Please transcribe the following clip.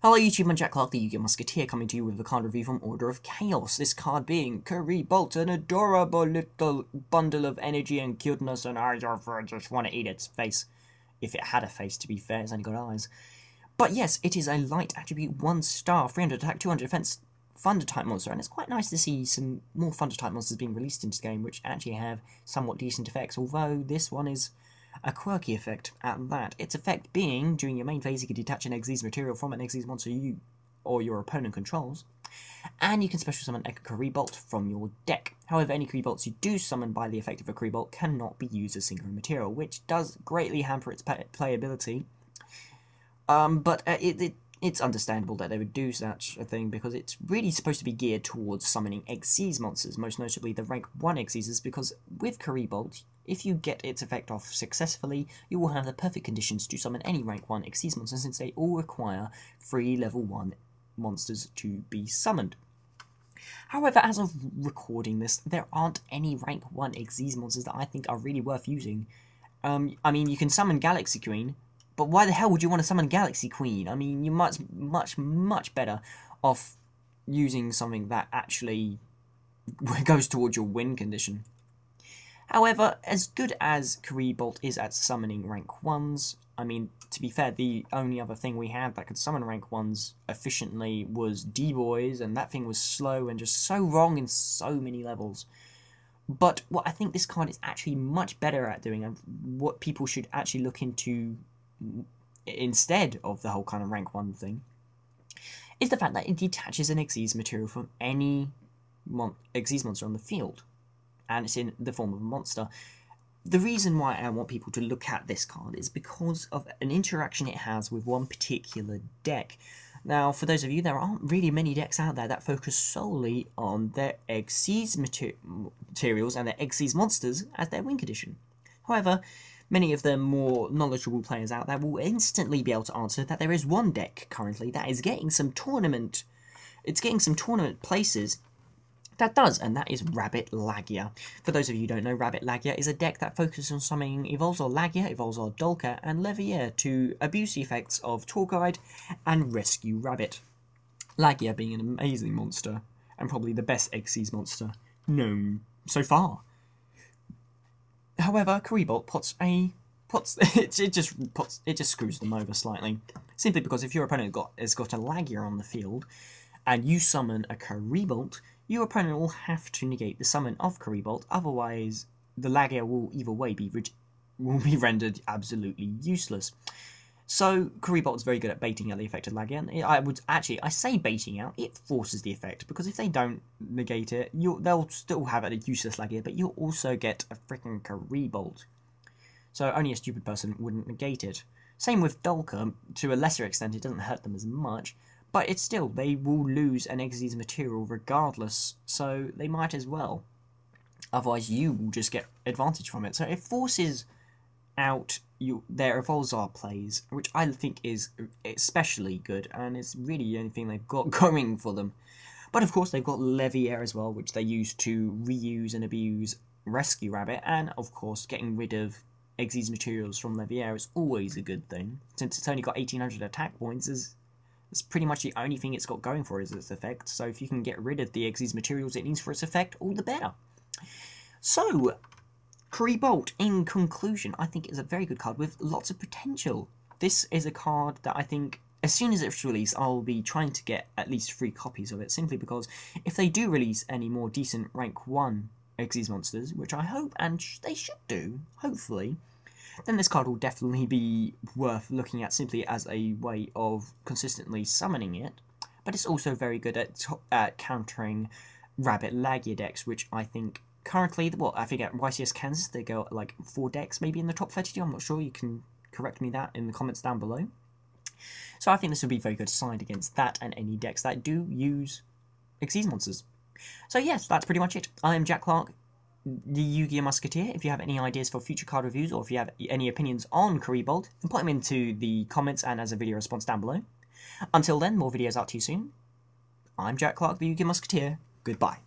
Hello YouTube, I'm Jack Clark, the Yu-Gi-Oh! Musketeer, coming to you with a card review from Order of Chaos. This card being Kuribolt, an adorable little bundle of energy and cuteness, and I just want to eat its face. If it had a face, to be fair, it's only got eyes. But yes, it is a light attribute, 1 star, 300 attack, 200 defense, Thunder type monster, and it's quite nice to see some more Thunder type monsters being released into this game, which actually have somewhat decent effects, although this one is a quirky effect at that. Its effect being, during your main phase, you can detach an Xyz material from an Xyz monster you or your opponent controls, and you can special summon a Kuribolt from your deck. However, any Kuribolts you do summon by the effect of a Kuribolt cannot be used as single material, which does greatly hamper its playability. But it's understandable that they would do such a thing, because it's really supposed to be geared towards summoning Xyz monsters, most notably the rank 1 Xyzs, because with Kuribolt, if you get its effect off successfully, you will have the perfect conditions to summon any rank 1 Xyz monster, since they all require 3 level 1 monsters to be summoned. However, as of recording this, there aren't any rank 1 Xyz monsters that I think are really worth using. I mean, you can summon Galaxy Queen, but why the hell would you want to summon Galaxy Queen? I mean, you're much better off using something that actually goes towards your win condition. However, as good as Kuribolt is at summoning rank 1s, I mean, to be fair, the only other thing we had that could summon rank 1s efficiently was D-Boys, and that thing was slow and just so wrong in so many levels. But what I think this card is actually much better at doing, and what people should actually look into instead of the whole kind of rank 1 thing, is the fact that it detaches an Xyz material from any Xyz monster on the field, and it's in the form of a monster. The reason why I want people to look at this card is because of an interaction it has with one particular deck. Now, for those of you, there aren't really many decks out there that focus solely on their Xyz materials and their Xyz monsters as their win condition. However, many of the more knowledgeable players out there will instantly be able to answer that there is one deck currently that is getting some tournament places that does, and that is Rabbit Lagia. For those of you who don't know, Rabbit Lagia is a deck that focuses on summoning Evolzor Lagia, Evolzor Dolka, and Levier to abuse the effects of Tour Guide and Rescue Rabbit. Lagia being an amazing monster, and probably the best Xyz monster known so far. However, Kuribolt it just screws them over slightly, simply because if your opponent has got a Lagia on the field, and you summon a Kuribolt, your opponent will have to negate the summon of Kuribolt, otherwise the Lagia will either way be rendered absolutely useless. So Kuribolt is very good at baiting out the effect of Lagia. I say baiting out, it forces the effect, because if they don't negate it, they'll still have a useless Lagia, but you'll also get a freaking Kuribolt. So only a stupid person wouldn't negate it. Same with Dolka, to a lesser extent it doesn't hurt them as much, but it's still, they will lose an Xyz material regardless, so they might as well. Otherwise you will just get advantage from it. So it forces out their Evolzar plays, which I think is especially good, and it's really the only thing they've got going for them. But of course they've got Levier as well, which they use to reuse and abuse Rescue Rabbit, and of course getting rid of Xyz materials from Levier is always a good thing, since it's only got 1800 attack points. It's pretty much the only thing it's got going for is its effect, so if you can get rid of the Xyz materials it needs for its effect, all the better. So, Kuribolt, in conclusion, I think is a very good card with lots of potential. This is a card that I think, as soon as it's released, I'll be trying to get at least 3 copies of it, simply because if they do release any more decent rank 1 Xyz monsters, which I hope and they should do, hopefully, then this card will definitely be worth looking at simply as a way of consistently summoning it. But it's also very good at countering Rabbit Lagia decks, which I think currently, well, I think at YCS Kansas they go like 4 decks maybe in the top 32, I'm not sure, you can correct me that in the comments down below. So I think this would be a very good side against that and any decks that do use Xyz monsters. So yes, that's pretty much it. I am Jack Clark, the Yu-Gi-Oh! Musketeer. If you have any ideas for future card reviews, or if you have any opinions on Kuribolt, then put them into the comments and as a video response down below. Until then, more videos out to you soon. I'm Jack Clark, the Yu-Gi-Oh! Musketeer. Goodbye.